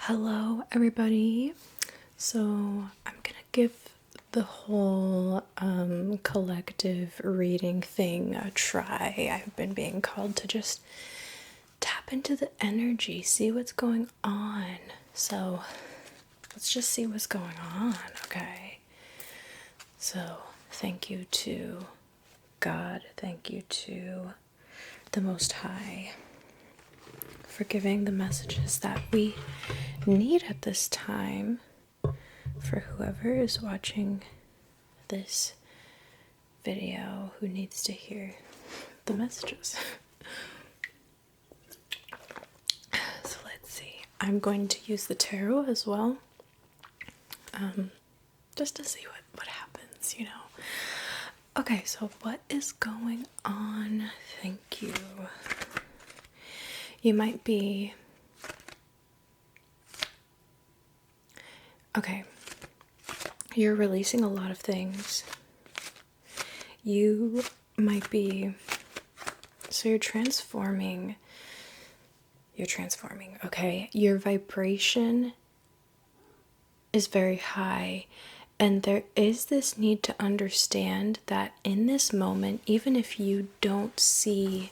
Hello, everybody. So, I'm gonna give the whole collective reading thing a try. I've been being called to just tap into the energy, see what's going on. So, let's just see what's going on, okay? So, thank you to God, thank you to the Most High for giving the messages that we need at this time for whoever is watching this video who needs to hear the messages. So let's see. I'm going to use the tarot as well, just to see what happens, you know. Okay, so what is going on? Thank you. You might be... Okay. You're releasing a lot of things. You might be... So you're transforming, okay? Your vibration is very high, and there is this need to understand that in this moment, even if you don't see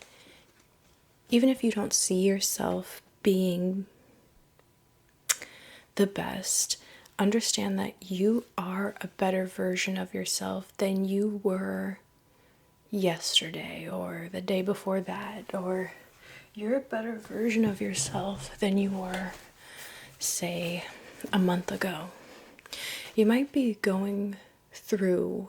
yourself being the best, understand that you are a better version of yourself than you were yesterday or the day before that, or you're a better version of yourself than you were, say, a month ago. You might be going through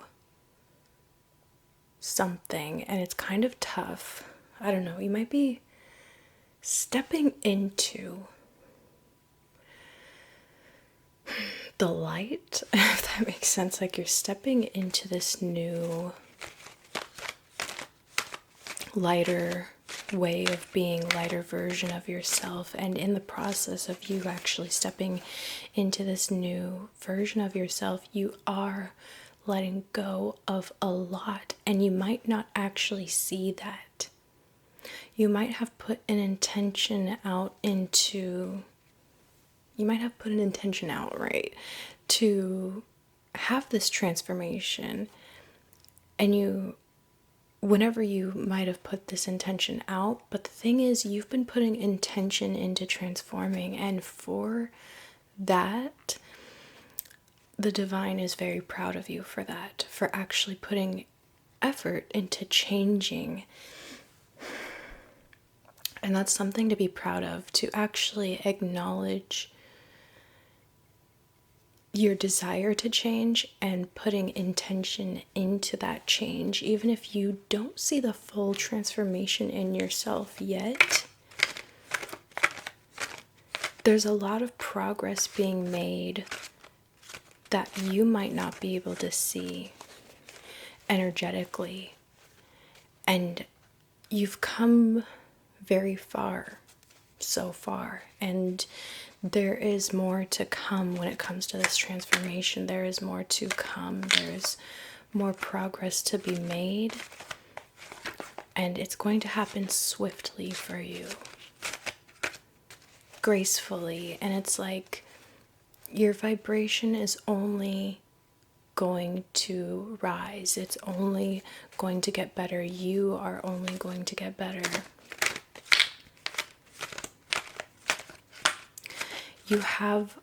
something and it's kind of tough. I don't know, you might be stepping into the light, if that makes sense. Like you're stepping into this new, lighter way of being, lighter version of yourself. And in the process of you actually stepping into this new version of yourself, you are letting go of a lot, and you might not actually see that. You might have put an intention out right, to have this transformation, and whenever you might have put this intention out, but the thing is, you've been putting intention into transforming, and for that, the divine is very proud of you for that, for actually putting effort into changing. And that's something to be proud of, to actually acknowledge your desire to change and putting intention into that change. Even if you don't see the full transformation in yourself yet, there's a lot of progress being made that you might not be able to see energetically. And you've come very far so far, and there is more to come when it comes to this transformation. There is more to come. There's more progress to be made, and it's going to happen swiftly for you, gracefully. And it's like your vibration is only going to rise. It's only going to get better. You are only going to get better. You have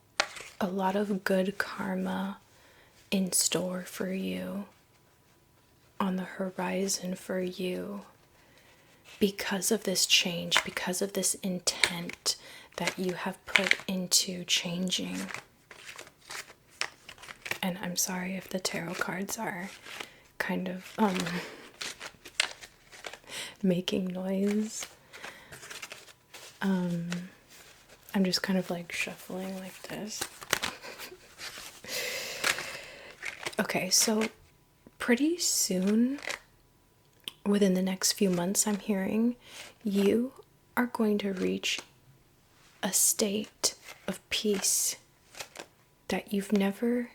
a lot of good karma in store for you, on the horizon for you, because of this change, because of this intent that you have put into changing. And I'm sorry if the tarot cards are kind of making noise. I'm just kind of like shuffling like this. Okay, so pretty soon, within the next few months, I'm hearing, you are going to reach a state of peace that you've never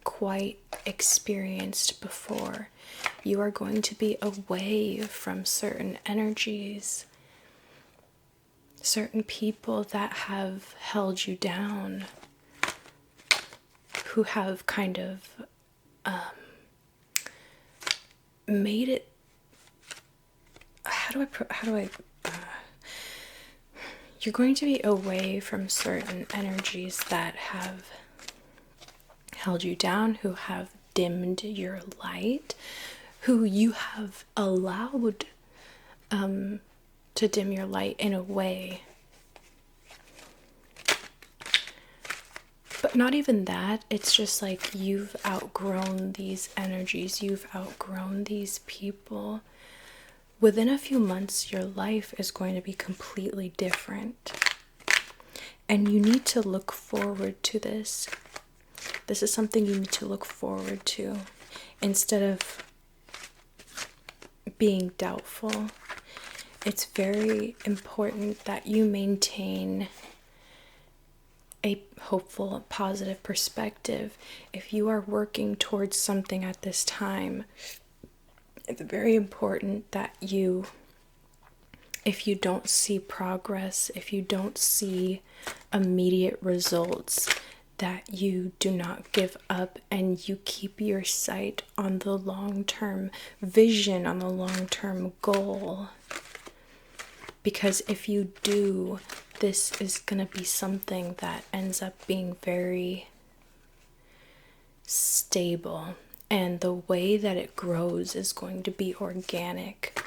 quite experienced before. You are going to be away from certain energies certain people that have held you down, who have kind of made it, you're going to be away from certain energies that have held you down, who have dimmed your light, who you have allowed to dim your light in a way. But not even that, it's just like you've outgrown these energies, you've outgrown these people. Within a few months, your life is going to be completely different. And you need to look forward to this. This is something you need to look forward to instead of being doubtful. It's very important that you maintain a hopeful, positive perspective. If you are working towards something at this time, it's very important that if you don't see progress, if you don't see immediate results, that you do not give up and you keep your sight on the long-term vision, on the long-term goal. Because if you do, this is going to be something that ends up being very stable. And the way that it grows is going to be organic.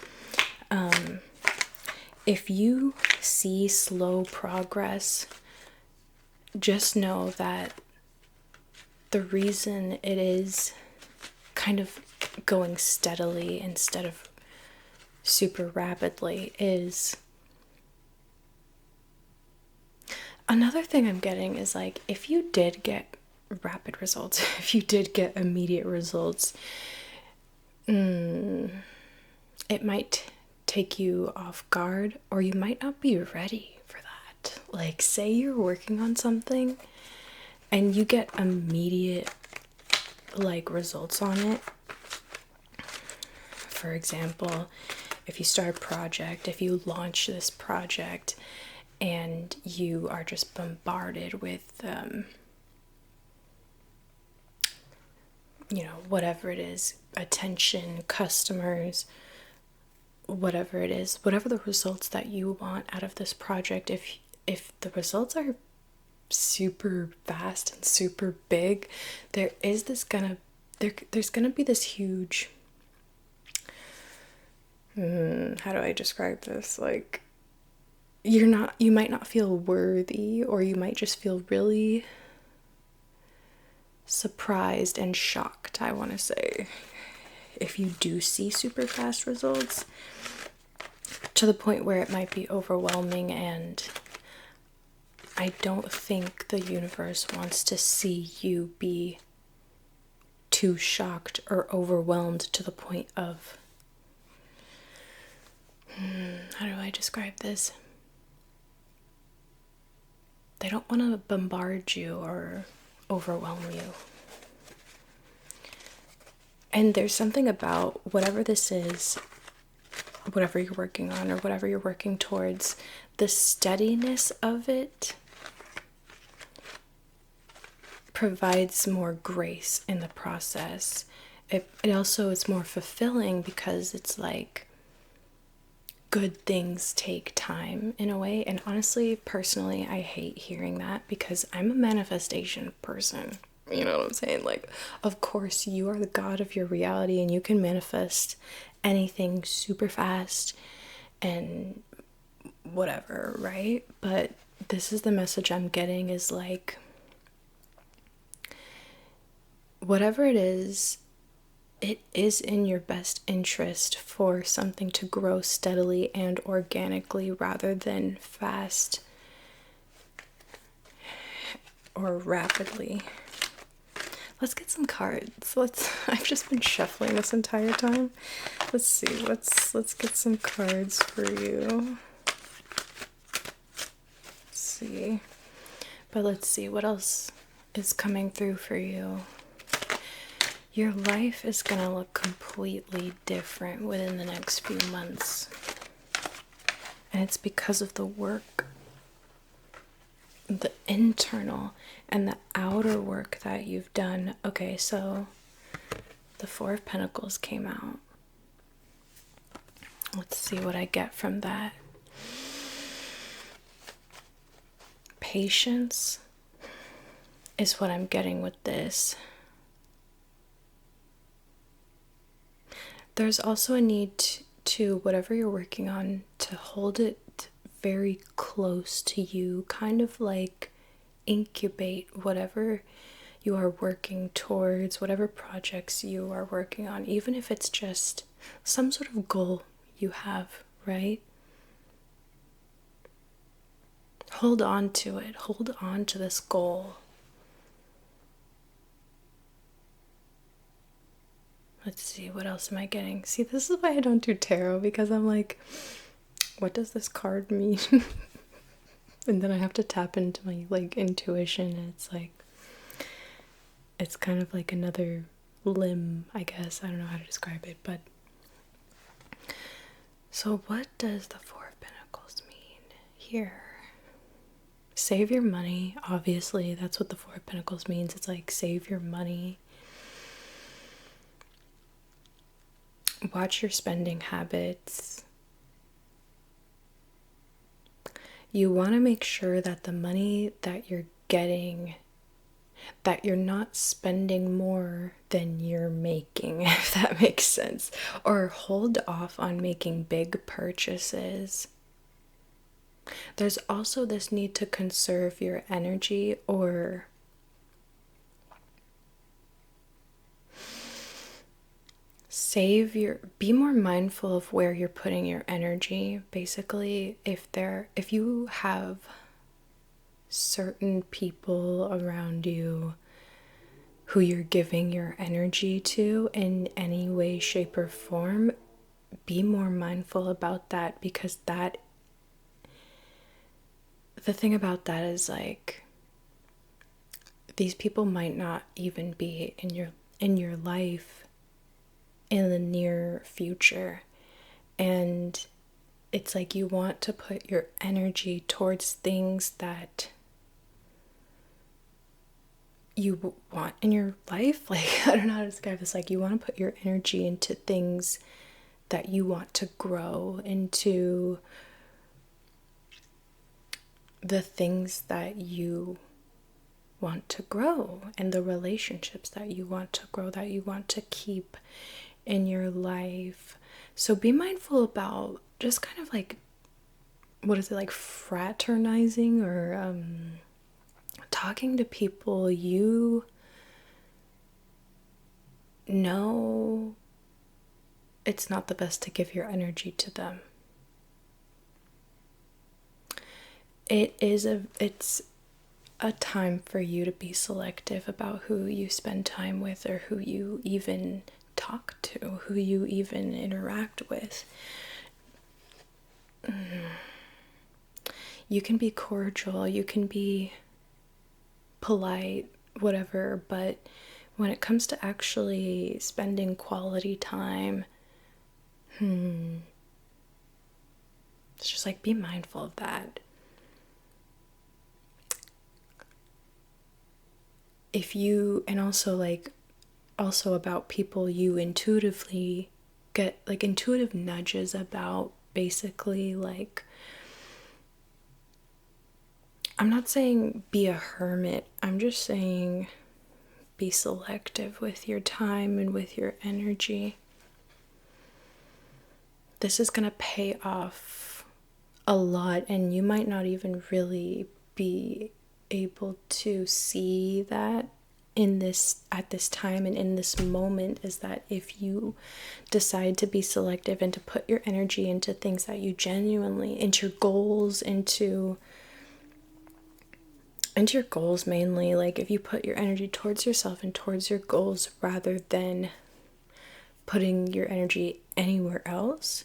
If you see slow progress, just know that the reason it is kind of going steadily instead of super rapidly is... Another thing I'm getting is like, if you did get rapid results, if you did get immediate results, it might take you off guard, or you might not be ready for that. Like, say you're working on something and you get immediate like results on it. For example, if you start a project, if you launch this project and you are just bombarded with whatever it is, attention, customers, whatever it is, whatever the results that you want out of this project, if the results are super fast and super big, there's gonna be this huge, how do I describe this? Like, you might not feel worthy, or you might just feel really surprised and shocked, I want to say, if you do see super fast results, to the point where it might be overwhelming. And I don't think the universe wants to see you be too shocked or overwhelmed to the point of, how do I describe this? They don't want to bombard you or overwhelm you. And there's something about whatever this is, whatever you're working on or whatever you're working towards, the steadiness of it provides more grace in the process. It also is more fulfilling because it's like, good things take time in a way. And honestly, personally, I hate hearing that because I'm a manifestation person. You know what I'm saying? Like, of course, you are the god of your reality and you can manifest anything super fast and whatever, right? But this is the message I'm getting, is like, whatever it is in your best interest for something to grow steadily and organically rather than fast or rapidly. Let's get some cards. I've just been shuffling this entire time. Let's see. Let's get some cards for you. Let's see. But let's see what else is coming through for you. Your life is going to look completely different within the next few months. And it's because of the work the internal and the outer work that you've done. Okay, so the Four of Pentacles came out. Let's see what I get from that. Patience is what I'm getting with this. There's also a need to whatever you're working on, to hold it very close to you, kind of like incubate whatever you are working towards, whatever projects you are working on, even if it's just some sort of goal you have, right? Hold on to it. Hold on to this goal. Let's see, what else am I getting? See, this is why I don't do tarot, because I'm like, what does this card mean? And then I have to tap into my like intuition, and it's like, it's kind of like another limb, I guess. I don't know how to describe it, but so what does the Four of Pentacles mean here? Save your money, obviously. That's what the Four of Pentacles means. It's like, save your money. Watch your spending habits. You want to make sure that the money that you're getting, that you're not spending more than you're making, if that makes sense. Or hold off on making big purchases. There's also this need to conserve your energy, or be more mindful of where you're putting your energy. Basically, if you have certain people around you who you're giving your energy to in any way, shape, or form, be more mindful about that, because the thing about that is, like, these people might not even be in your life in the near future. And it's like, you want to put your energy towards things that you want in your life. Like, I don't know how to describe this. Like, you want to put your energy into things that you want to grow into, the things that you want to grow, and the relationships that you want to grow, that you want to keep in your life. So be mindful about just kind of like, what is it, like fraternizing, or talking to people you know it's not the best to give your energy to them. It's a time for you to be selective about who you spend time with, or who you even talk to, who you even interact with. You can be cordial, you can be polite, whatever, but when it comes to actually spending quality time, it's just like, be mindful of that. And also about people you intuitively get, like, intuitive nudges about, basically, like, I'm not saying be a hermit, I'm just saying be selective with your time and with your energy. This is gonna pay off a lot, and you might not even really be able to see that at this time and in this moment, is that if you decide to be selective and to put your energy into things that you genuinely, into your goals, into your goals mainly, like, if you put your energy towards yourself and towards your goals rather than putting your energy anywhere else,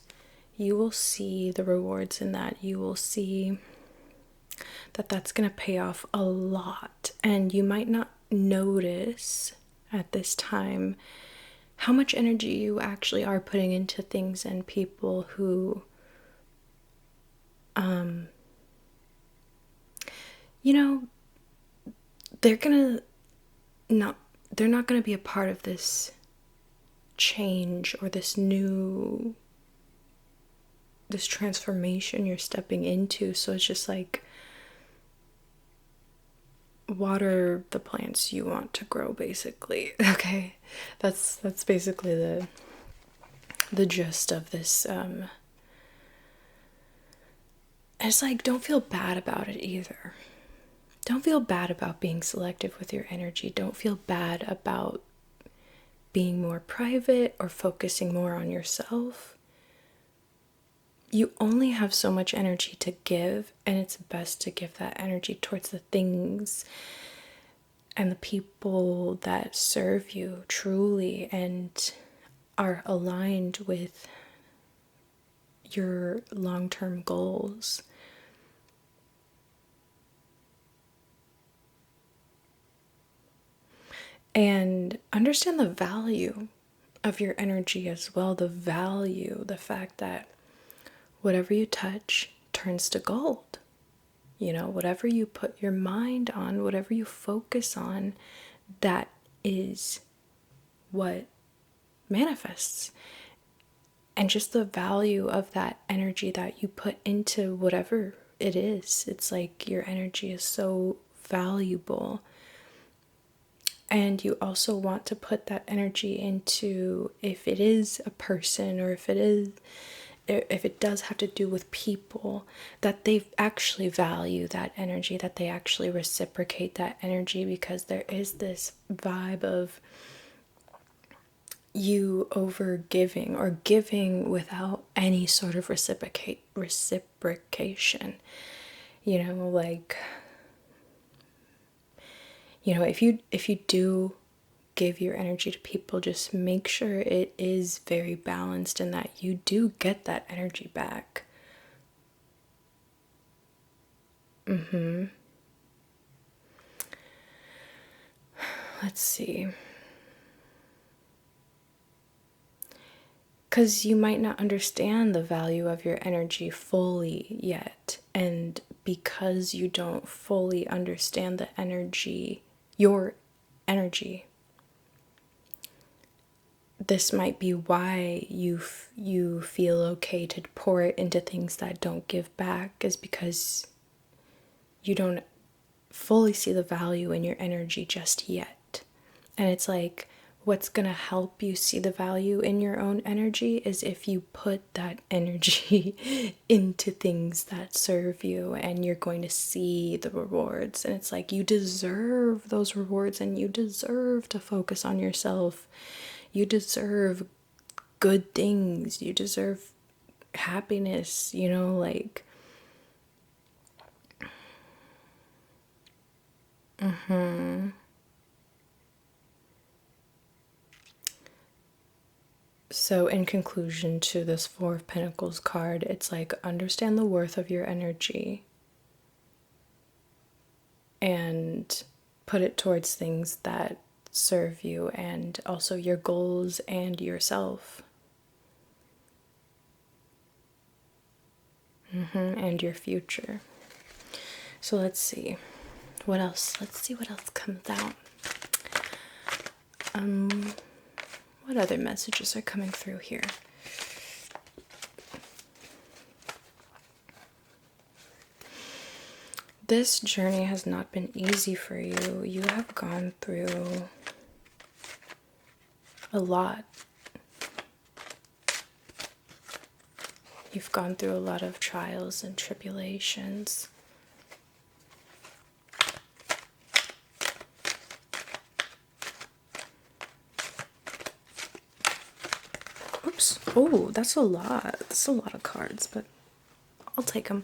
you will see the rewards in that. You will see that that's going to pay off a lot, and you might not notice at this time how much energy you actually are putting into things and people who you know, they're gonna not, they're not gonna be a part of this change or this transformation you're stepping into. So it's just like, water the plants you want to grow, basically. Okay, that's basically the gist of this. It's like, don't feel bad about it either. Don't feel bad about being selective with your energy. Don't feel bad about being more private or focusing more on yourself. You only have so much energy to give, and it's best to give that energy towards the things and the people that serve you truly and are aligned with your long-term goals. And understand the value of your energy as well. The value, the fact that whatever you touch turns to gold. You know, whatever you put your mind on, whatever you focus on, that is what manifests. And just the value of that energy that you put into whatever it is. It's like your energy is so valuable. And you also want to put that energy into, if it is a person or if it does have to do with people, that they actually value that energy, that they actually reciprocate that energy, because there is this vibe of you over giving or giving without any sort of reciprocation. You know, like, you know, if you do give your energy to people, just make sure it is very balanced and that you do get that energy back. Let's see. Because you might not understand the value of your energy fully yet. And because you don't fully understand the energy, your energy, this might be why you feel okay to pour it into things that don't give back, is because you don't fully see the value in your energy just yet. And it's like, what's going to help you see the value in your own energy is if you put that energy into things that serve you, and you're going to see the rewards. And it's like, you deserve those rewards, and you deserve to focus on yourself. You deserve good things. You deserve happiness, you know, like. So, in conclusion to this Four of Pentacles card, it's like, understand the worth of your energy and put it towards things that serve you, and also your goals and yourself. And your future. So let's see what else. Let's see what else comes out. What other messages are coming through here? This journey has not been easy for you. You have gone through a lot. You've gone through a lot of trials and tribulations. Oops. Oh, that's a lot. That's a lot of cards, but I'll take them.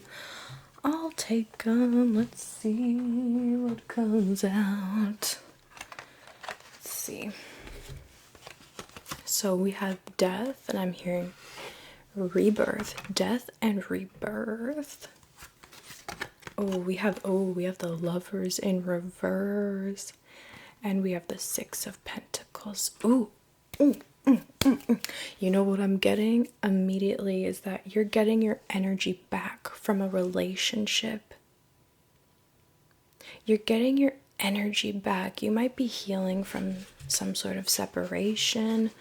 I'll take them. Let's see what comes out. Let's see. So we have death, and I'm hearing rebirth. Death and rebirth. We have the Lovers in reverse, and we have the Six of Pentacles. You know what I'm getting immediately is that you're getting your energy back from a relationship you're getting your energy back. You might be healing from some sort of separation,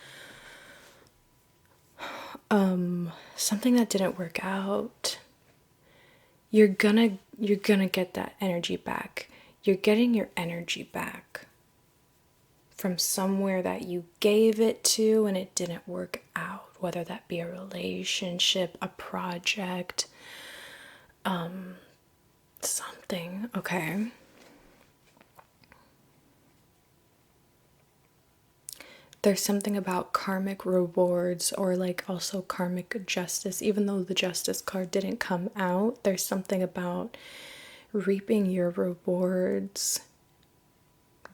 something that didn't work out. You're gonna get that energy back. You're getting your energy back from somewhere that you gave it to and it didn't work out, whether that be a relationship, a project, something, okay? There's something about karmic rewards or like also karmic justice. Even though the justice card didn't come out, there's something about reaping your rewards,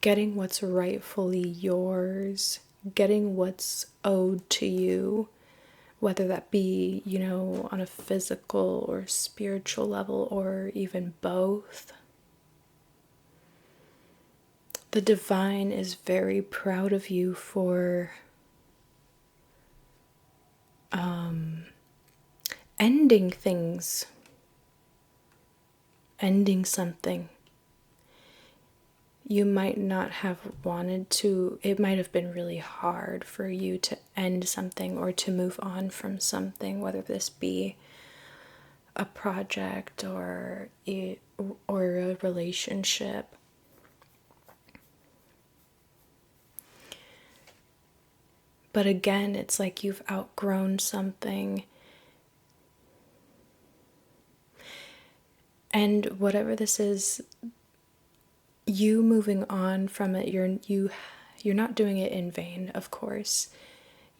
getting what's rightfully yours, getting what's owed to you, whether that be, on a physical or spiritual level or even both. The divine is very proud of you for ending things, ending something. You might not have wanted to, it might have been really hard for you to end something or to move on from something, whether this be a project or a relationship. But again, it's like you've outgrown something. And whatever this is, you moving on from it, you're not doing it in vain, of course.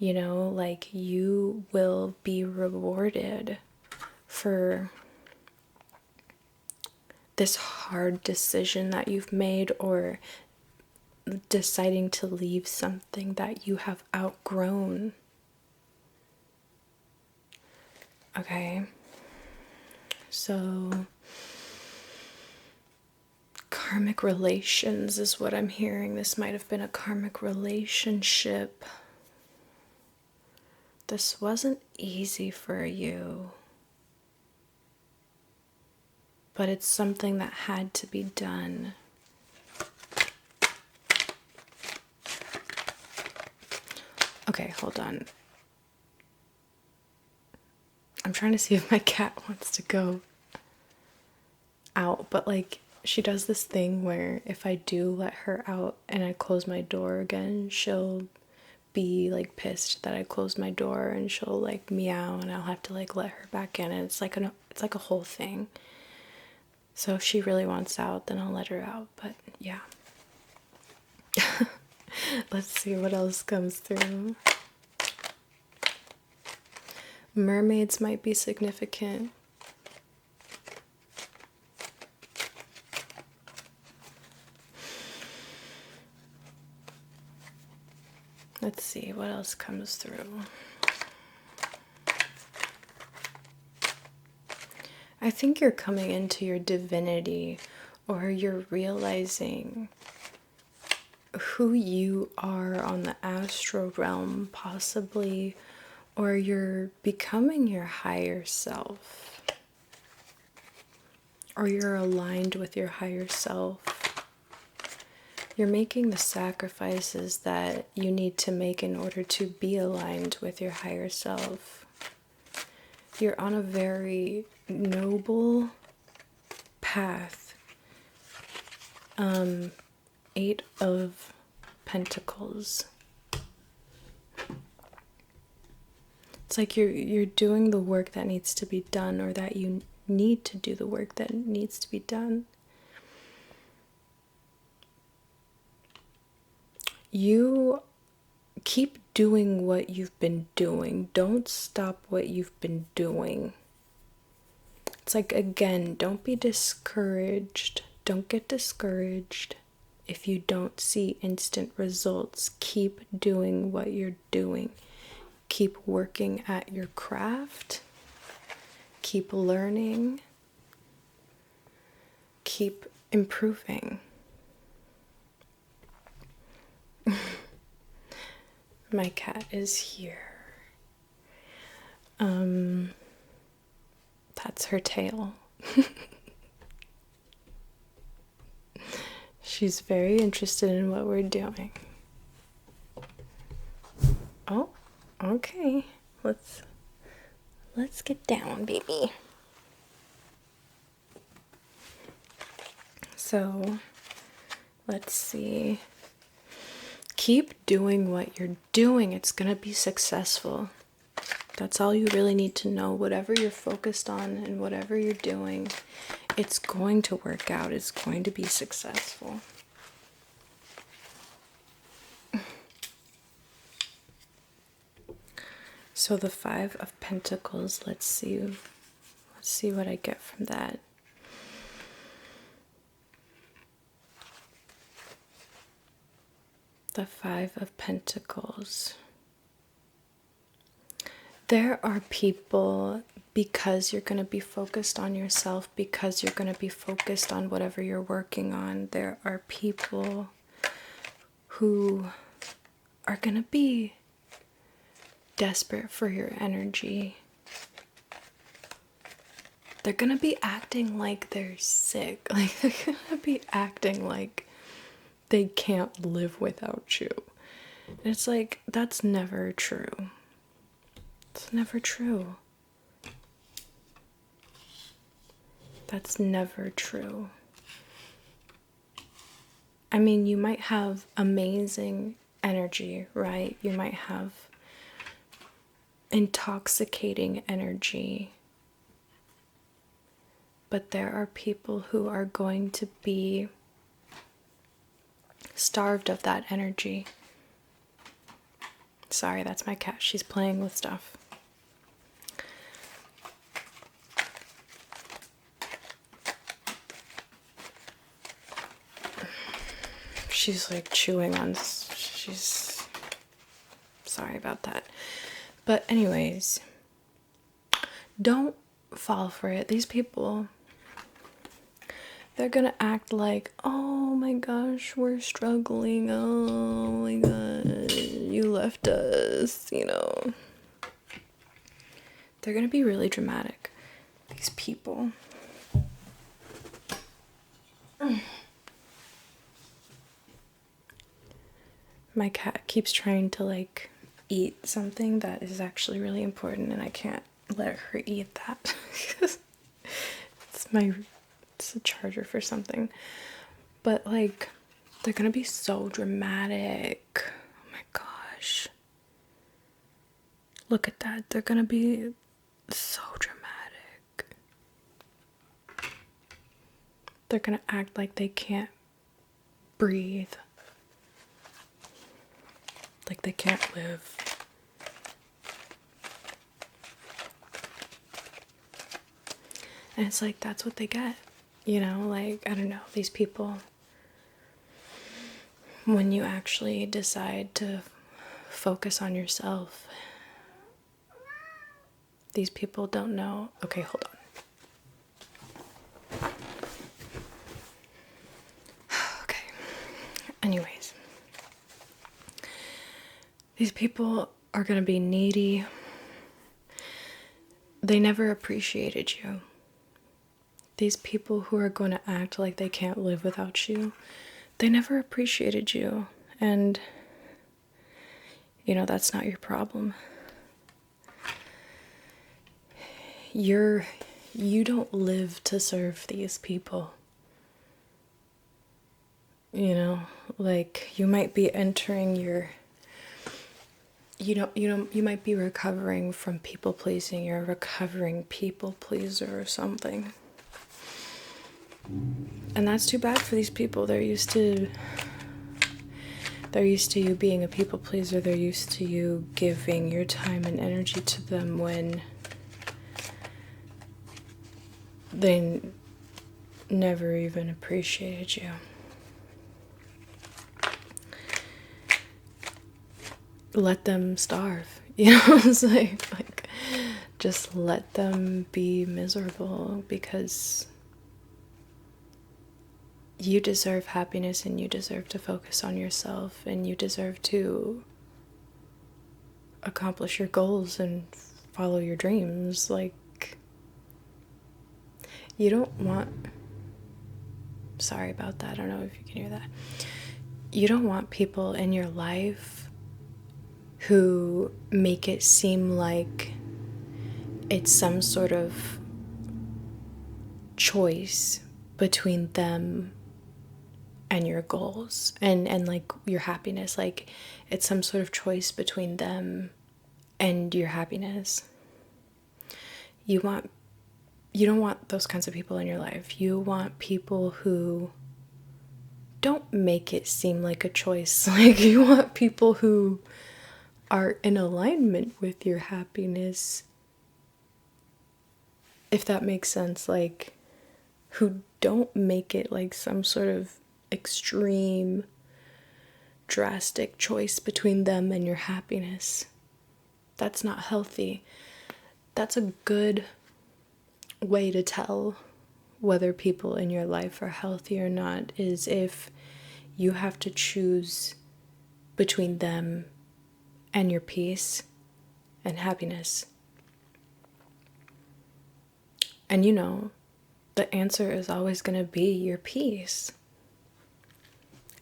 Like you will be rewarded for this hard decision that you've made or deciding to leave something that you have outgrown. Okay, so karmic relations is what I'm hearing. This might have been a karmic relationship. This wasn't easy for you, but it's something that had to be done. Okay, hold on. I'm trying to see if my cat wants to go out, but like she does this thing where if I do let her out and I close my door again, she'll be like pissed that I closed my door and she'll like meow and I'll have to like let her back in, and it's like a whole thing. So if she really wants out, then I'll let her out, but yeah. Let's see what else comes through. Mermaids might be significant. Let's see what else comes through. I think you're coming into your divinity, or you're realizing who you are on the astral realm, possibly, or you're becoming your higher self, or you're aligned with your higher self. You're making the sacrifices that you need to make in order to be aligned with your higher self. You're on a very noble path. 8 of Pentacles. It's like you're doing the work that needs to be done, or that you need to do the work that needs to be done. You keep doing what you've been doing. Don't stop what you've been doing. It's like, again, don't be discouraged. Don't get discouraged if you don't see instant results. Keep doing what you're doing. Keep working at your craft. Keep learning. Keep improving. My cat is here. That's her tail. She's very interested in what we're doing. Oh, okay. Let's get down, baby. So, let's see. Keep doing what you're doing. It's going to be successful. That's all you really need to know. Whatever you're focused on and whatever you're doing, it's going to work out. It's going to be successful. So the Five of Pentacles, let's see what I get from that. The Five of Pentacles. There are people, because you're going to be focused on yourself, because you're going to be focused on whatever you're working on, there are people who are going to be desperate for your energy. They're going to be acting like they're sick. Like, they're going to be acting like they can't live without you. It's like, that's never true. It's never true. That's never true. I mean, you might have amazing energy, right? You might have intoxicating energy. But there are people who are going to be starved of that energy. Sorry, that's my cat. She's playing with stuff. She's like chewing on, she's, sorry about that. But anyways, don't fall for it. These people, they're gonna act like, oh my gosh, we're struggling. Oh my god, you left us, you know. They're gonna be really dramatic, these people. My cat keeps trying to like eat something that is actually really important, and I can't let her eat that. It's a charger for something. But like, they're gonna be so dramatic. Oh my gosh. Look at that. They're gonna be so dramatic. They're gonna act like they can't breathe. Like they can't live. And it's like, that's what they get. You know, like, I don't know, these people, when you actually decide to focus on yourself, these people don't know. Okay, hold on. Okay. Anyways. These people are going to be needy. They never appreciated you. These people who are going to act like they can't live without you, they never appreciated you. And, you know, that's not your problem. You don't live to serve these people. You know, like, you might be entering your, you might be recovering from people pleasing. You're a recovering people pleaser or something. And that's too bad for these people. They're used to you being a people pleaser. They're used to you giving your time and energy to them when they never even appreciated you. Let them starve. You know what I'm saying? Like, just let them be miserable, because you deserve happiness, and you deserve to focus on yourself, and you deserve to accomplish your goals and follow your dreams. Like, you don't want Sorry about that. I don't know if you can hear that. You don't want people in your life who make it seem like it's some sort of choice between them and your goals and like your happiness. Like it's some sort of choice between them and your happiness. You don't want those kinds of people in your life. You want people who don't make it seem like a choice. Like you want people who are in alignment with your happiness, if that makes sense. Like who don't make it like some sort of extreme drastic choice between them and your happiness. That's not healthy. That's a good way to tell whether people in your life are healthy or not, is if you have to choose between them and your peace and happiness. And you know, the answer is always going to be your peace.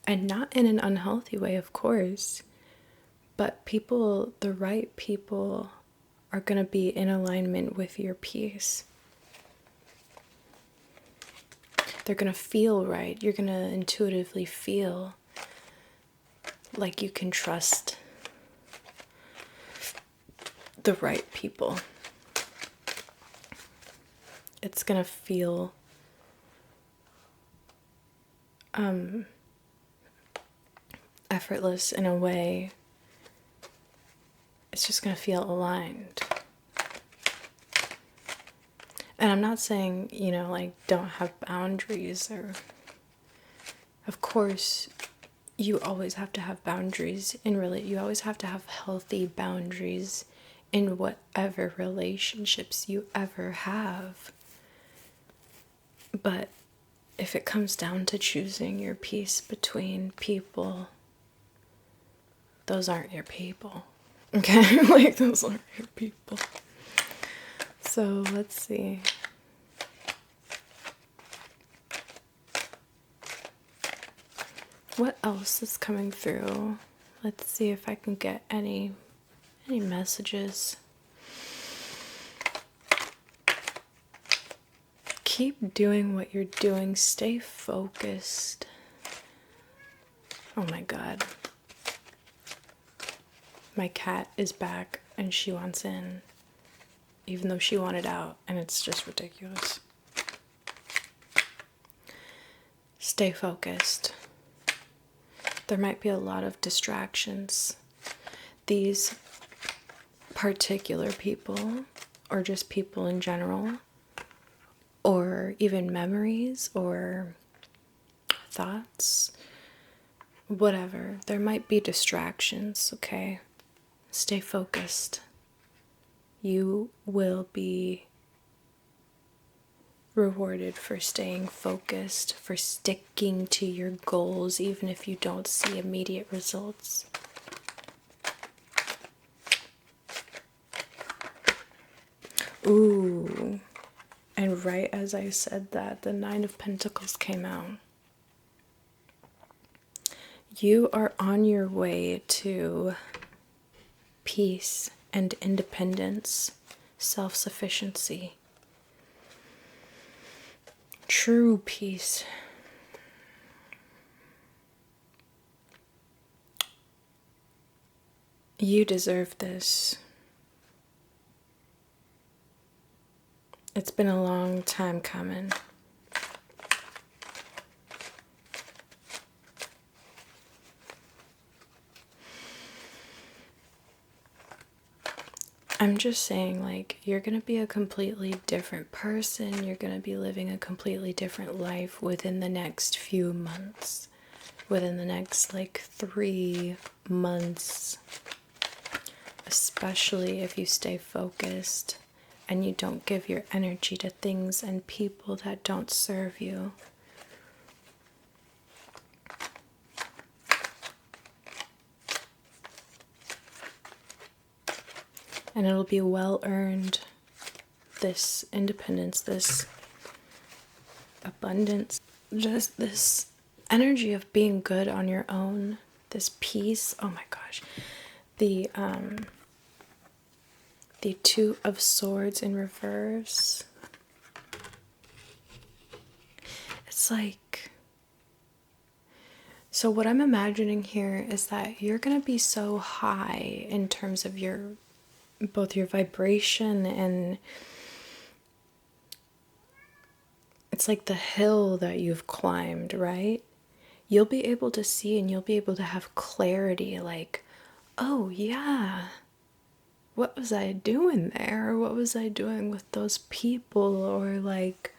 And not in an unhealthy way, of course, but people, the right people, are going to be in alignment with your peace. They're going to feel right. You're going to intuitively feel like you can trust the right people. It's going to feel effortless in a way. It's just going to feel aligned. And I'm not saying, you know, like, don't have boundaries, or, of course, you always have to have boundaries you always have to have healthy boundaries in whatever relationships you ever have. But if it comes down to choosing your peace between people, those aren't your people. Okay? Like, those aren't your people. So let's see. What else is coming through? Let's see if I can get any messages. Keep doing what you're doing. Stay focused. Oh my God. My cat is back and she wants in, even though she wanted out, and it's just ridiculous. Stay focused. There might be a lot of distractions. These particular people, or just people in general, or even memories or thoughts, whatever, there might be distractions, okay? Stay focused. You will be rewarded for staying focused, for sticking to your goals, even if you don't see immediate results. Ooh, and right as I said that, the Nine of Pentacles came out. You are on your way to peace and independence, self-sufficiency, true peace. You deserve this. It's been a long time coming. I'm just saying, like, you're going to be a completely different person. You're going to be living a completely different life within the next few months. Within the next, like, 3 months. Especially if you stay focused and you don't give your energy to things and people that don't serve you. And it'll be well earned, this independence, this abundance. just this energy of being good on your own, this peace. Oh my gosh. The Two of Swords in reverse. It's like, so what I'm imagining here is that you're going to be so high in terms of your both your vibration, and it's like the hill that you've climbed, right? You'll be able to see and you'll be able to have clarity, like, oh yeah, what was I doing there? What was I doing with those people? Or like,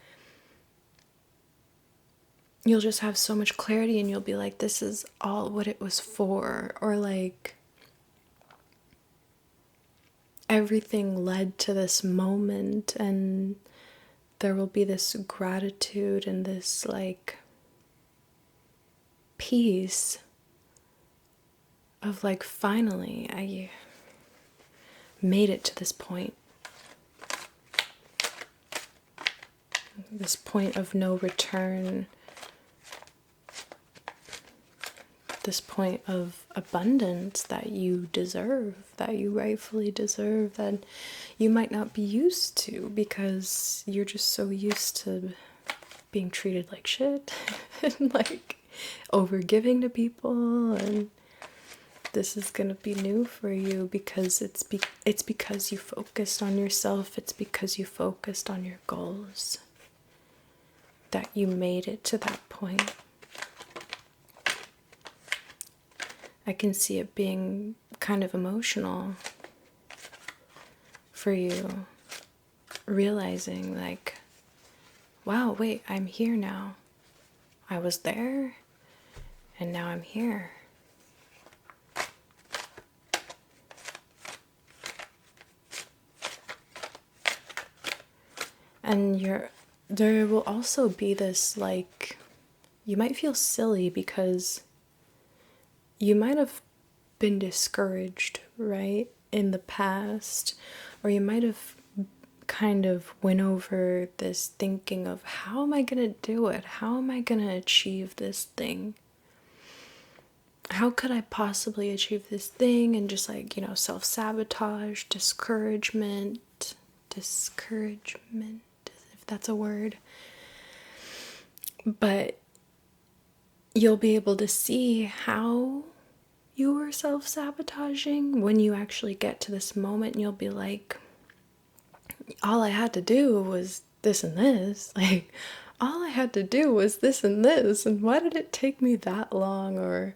you'll just have so much clarity and you'll be like, this is all what it was for. Or like, everything led to this moment, and there will be this gratitude and this like peace of like, finally I made it to this point of no return, this point of abundance that you deserve, that you rightfully deserve, that you might not be used to because you're just so used to being treated like shit and like over giving to people. And this is gonna be new for you because it's because you focused on yourself, it's because you focused on your goals that you made it to that point. I can see it being kind of emotional for you, realizing like, wow, wait, I'm here now. I was there and now I'm here. And there will also be this like, you might feel silly because you might have been discouraged, right, in the past, or you might have kind of went over this thinking of, how am I gonna do it? How am I gonna achieve this thing? How could I possibly achieve this thing? And just like, self-sabotage, discouragement, if that's a word. But you'll be able to see how you were self-sabotaging when you actually get to this moment, and you'll be like, all I had to do was this and this. Like, all I had to do was this and this, and why did it take me that long? Or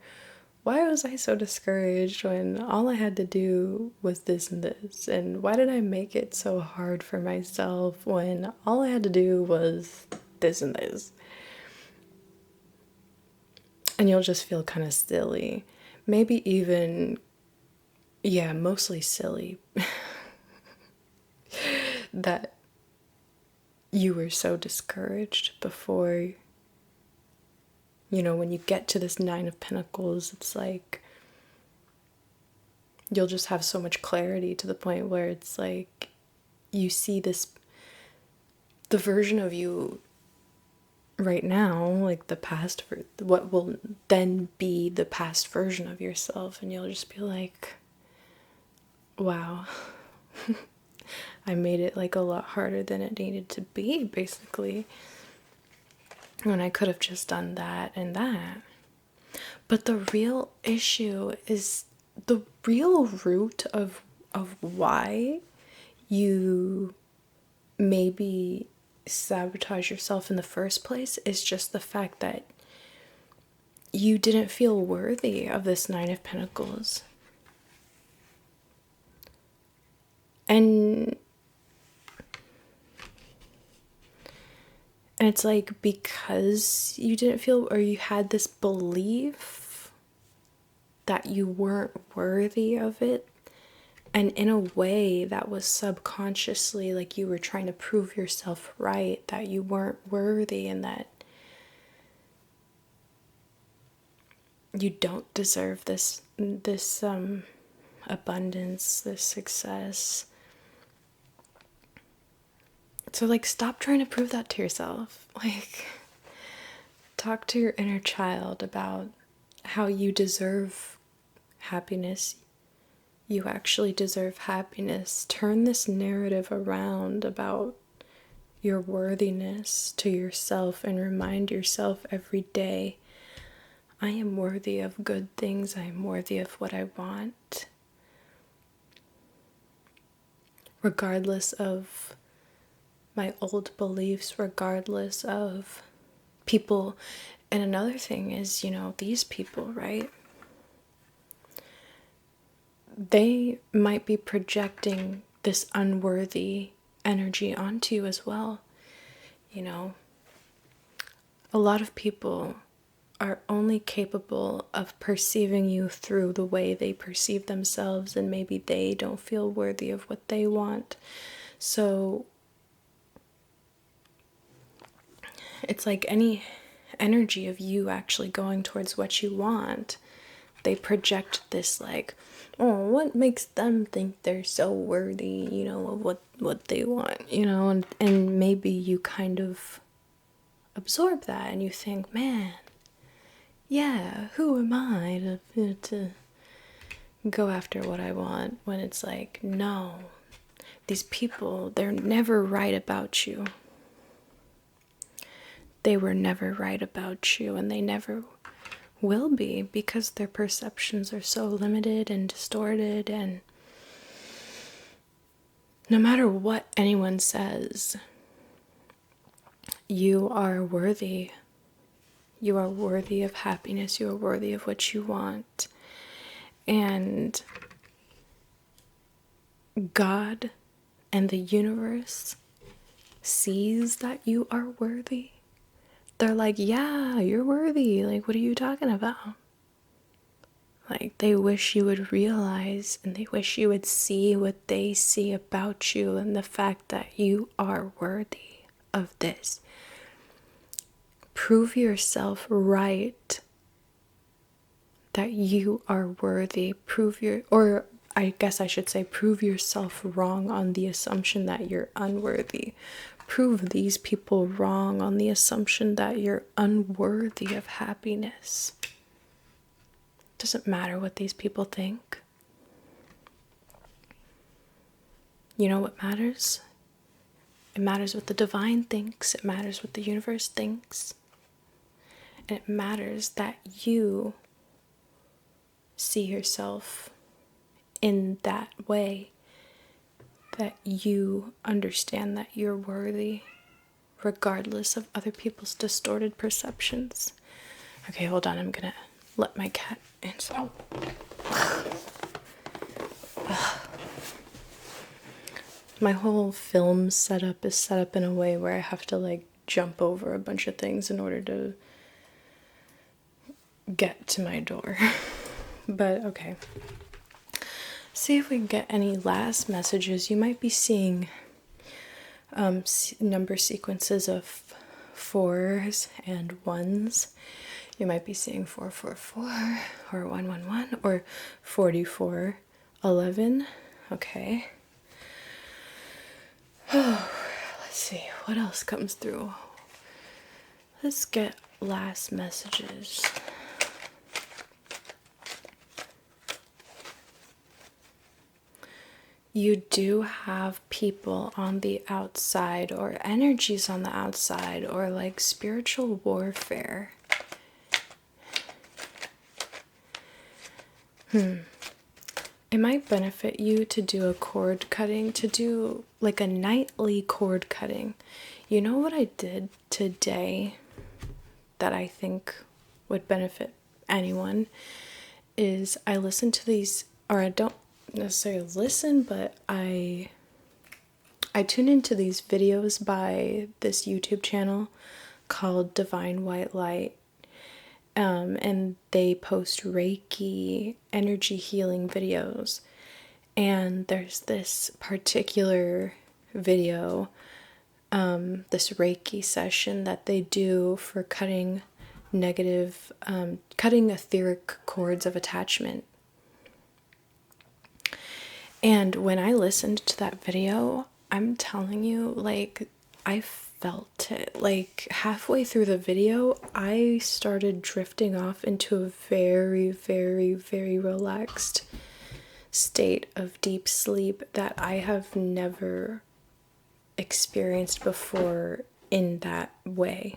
why was I so discouraged when all I had to do was this and this? And why did I make it so hard for myself when all I had to do was this and this? And you'll just feel kind of silly. Maybe even, yeah, mostly silly. That you were so discouraged before, when you get to this Nine of Pentacles, it's like, you'll just have so much clarity to the point where it's like, you see the version of you right now, like the past, what will then be the past version of yourself, and you'll just be like, wow, I made it like a lot harder than it needed to be, basically, when I could have just done that and that. But the real issue is, the real root of why you maybe sabotage yourself in the first place is just the fact that you didn't feel worthy of this Nine of Pentacles. And it's like, because you didn't feel, or you had this belief that you weren't worthy of it, and in a way that was subconsciously like you were trying to prove yourself right, that you weren't worthy, and that you don't deserve this abundance, this success. So like, stop trying to prove that to yourself. Like, talk to your inner child about how you deserve happiness. You actually deserve happiness. Turn this narrative around about your worthiness to yourself and remind yourself every day, I am worthy of good things. I am worthy of what I want. Regardless of my old beliefs, regardless of people. And another thing is, these people, right? They might be projecting this unworthy energy onto you as well. A lot of people are only capable of perceiving you through the way they perceive themselves, and maybe they don't feel worthy of what they want. So it's like any energy of you actually going towards what you want, they project this like, oh, what makes them think they're so worthy, of what they want, and maybe you kind of absorb that and you think, man, yeah, who am I to go after what I want, when it's like, no, these people, they're never right about you. They were never right about you, and they never will be, because their perceptions are so limited and distorted. And no matter what anyone says, you are worthy. You are worthy of happiness. You are worthy of what you want. And God and the universe sees that you are worthy. They're like, yeah, you're worthy. Like, what are you talking about? Like, they wish you would realize, and they wish you would see what they see about you, and the fact that you are worthy of this. Prove yourself right that you are worthy. Or I guess I should say, prove yourself wrong on the assumption that you're unworthy. Prove these people wrong on the assumption that you're unworthy of happiness. Doesn't matter what these people think. You know what matters? It matters what the divine thinks. It matters what the universe thinks. And it matters that you see yourself in that way, that you understand that you're worthy, regardless of other people's distorted perceptions. Okay, hold on, I'm gonna let my cat in. So my whole film setup is set up in a way where I have to like jump over a bunch of things in order to get to my door. But okay. See if we can get any last messages. You might be seeing number sequences of 4s and 1s. You might be seeing 444 or 111 or 4411. Okay. Oh, let's see what else comes through. Let's get last messages. You do have people on the outside, or energies on the outside, or like spiritual warfare. It might benefit you to do a cord cutting, to do like a nightly cord cutting. You know what I did today that I think would benefit anyone is I listened to these, or I don't necessarily listen, but I tune into these videos by this YouTube channel called Divine White Light. And they post Reiki energy healing videos. And there's this particular video, this Reiki session that they do for cutting cutting etheric cords of attachment. And when I listened to that video, I'm telling you, like, I felt it. Like halfway through the video, I started drifting off into a very, very, very relaxed state of deep sleep that I have never experienced before in that way.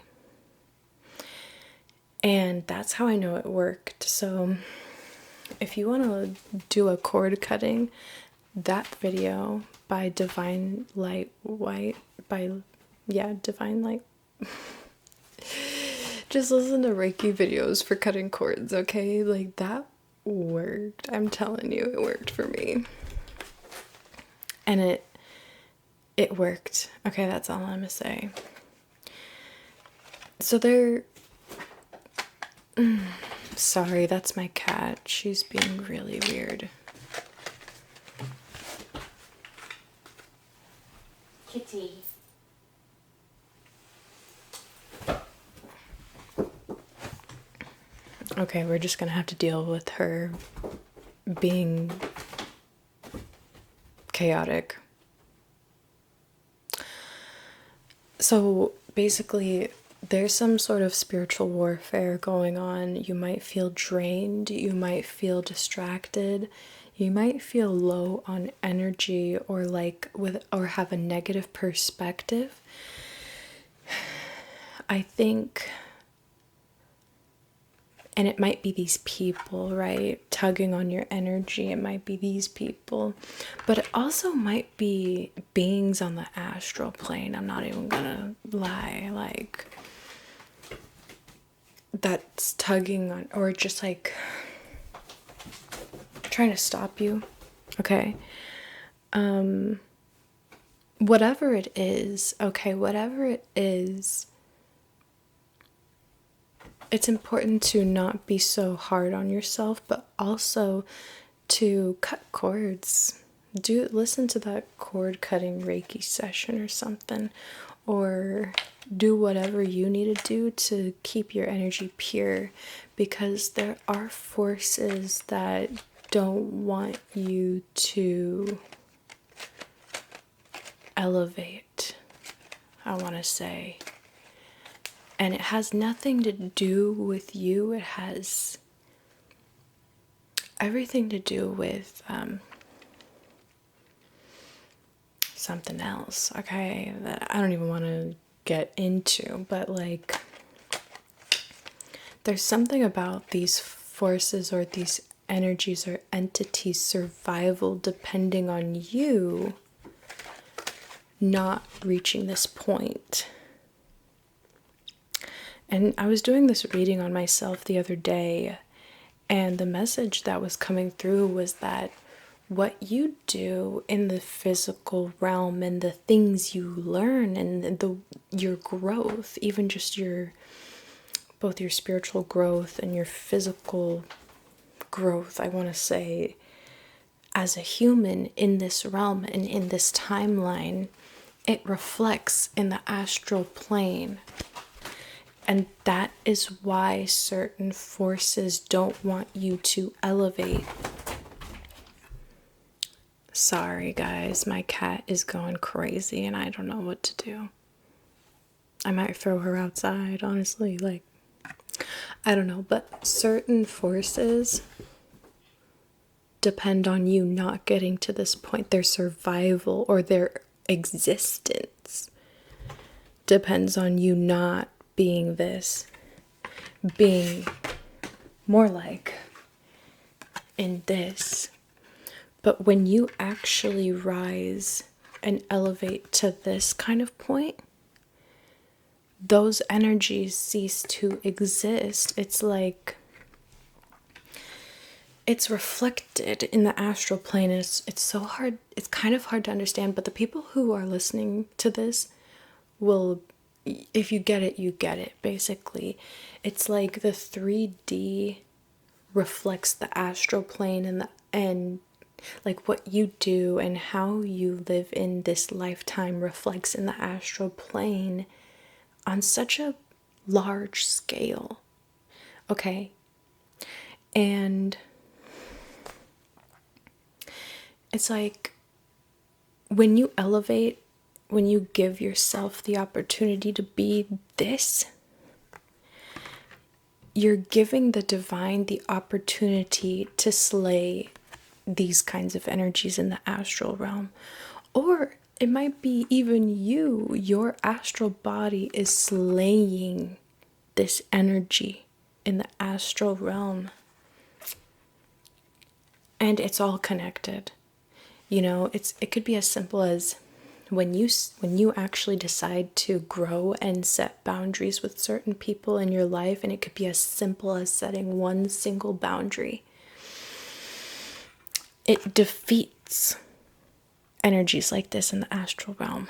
And that's how I know it worked. So if you want to do a cord cutting, that video by Divine Light White, Divine Light. Just listen to Reiki videos for cutting cords, okay? Like, that worked. I'm telling you, it worked for me. And it worked. Okay, that's all I'm gonna say. So sorry, that's my cat. She's being really weird. Kitty. Okay, we're just gonna have to deal with her being chaotic. So basically, there's some sort of spiritual warfare going on. You might feel drained, you might feel distracted, you might feel low on energy or have a negative perspective. I think, and it might be these people, right? Tugging on your energy. It might be these people. But it also might be beings on the astral plane. I'm not even gonna lie. Like, that's tugging on, or just like trying to stop you. Okay. Whatever it is, it's important to not be so hard on yourself, but also to cut cords. Listen to that cord cutting Reiki session or something, or do whatever you need to do to keep your energy pure, because there are forces that don't want you to elevate, I want to say. And it has nothing to do with you. It has everything to do with something else, okay, that I don't even want to get into. But like, there's something about these forces or these energies or entities' survival depending on you not reaching this point. And I was doing this reading on myself the other day, and the message that was coming through was that what you do in the physical realm and the things you learn and your growth, even just both your spiritual growth and your physical growth, I want to say, as a human in this realm and in this timeline, it reflects in the astral plane. And that is why certain forces don't want you to elevate. Sorry, guys, my cat is going crazy and I don't know what to do. I might throw her outside, honestly. Like, I don't know. But certain forces depend on you not getting to this point. Their survival or their existence depends on you not being being more like in this. But when you actually rise and elevate to this kind of point, those energies cease to exist. It's like it's reflected in the astral plane, and it's so hard, it's kind of hard to understand, but the people who are listening to this will, if you get it, you get it, basically. It's like the 3D reflects the astral plane, and like what you do and how you live in this lifetime reflects in the astral plane on such a large scale. Okay? And it's like when you elevate when you give yourself the opportunity to be this, you're giving the divine the opportunity to slay these kinds of energies in the astral realm. Or it might be even you, your astral body is slaying this energy in the astral realm. And it's all connected. You know, it could be as simple as when you actually decide to grow and set boundaries with certain people in your life, and it could be as simple as setting one single boundary. It defeats energies like this in the astral realm.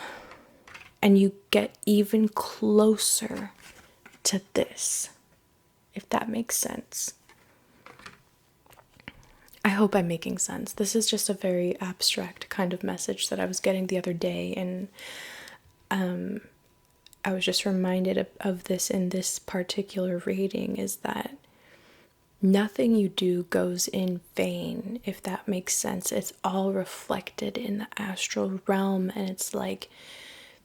And you get even closer to this, if that makes sense. I hope I'm making sense. This is just a very abstract kind of message that I was getting the other day, and I was just reminded of this in this particular reading, is that nothing you do goes in vain, if that makes sense. It's all reflected in the astral realm, and it's like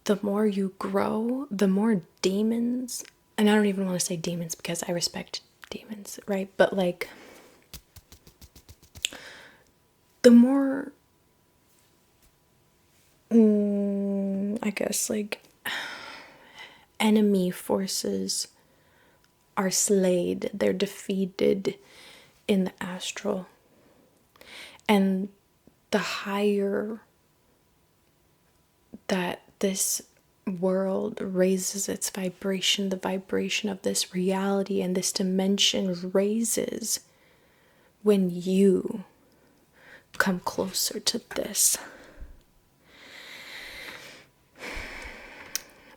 the more you grow, the more demons, and I don't even want to say demons because I respect demons, right? But like, the more, I guess, like, enemy forces are slayed, they're defeated in the astral. And the higher that this world raises its vibration, the vibration of this reality and this dimension raises when you come closer to this.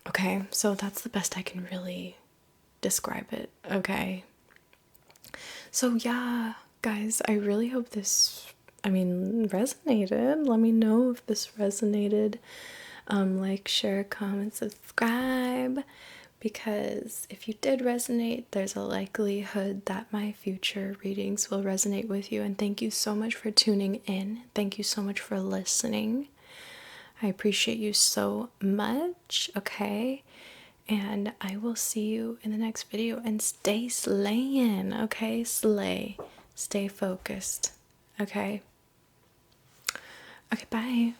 Okay, so that's the best I can really describe it, okay? So yeah, guys, I really hope this, resonated. Let me know if this resonated. Like, share, comment, subscribe, because if you did resonate, there's a likelihood that my future readings will resonate with you. And thank you so much for tuning in. Thank you so much for listening. I appreciate you so much, okay? And I will see you in the next video, and stay slaying, okay? Slay. Stay focused, okay? Okay, bye.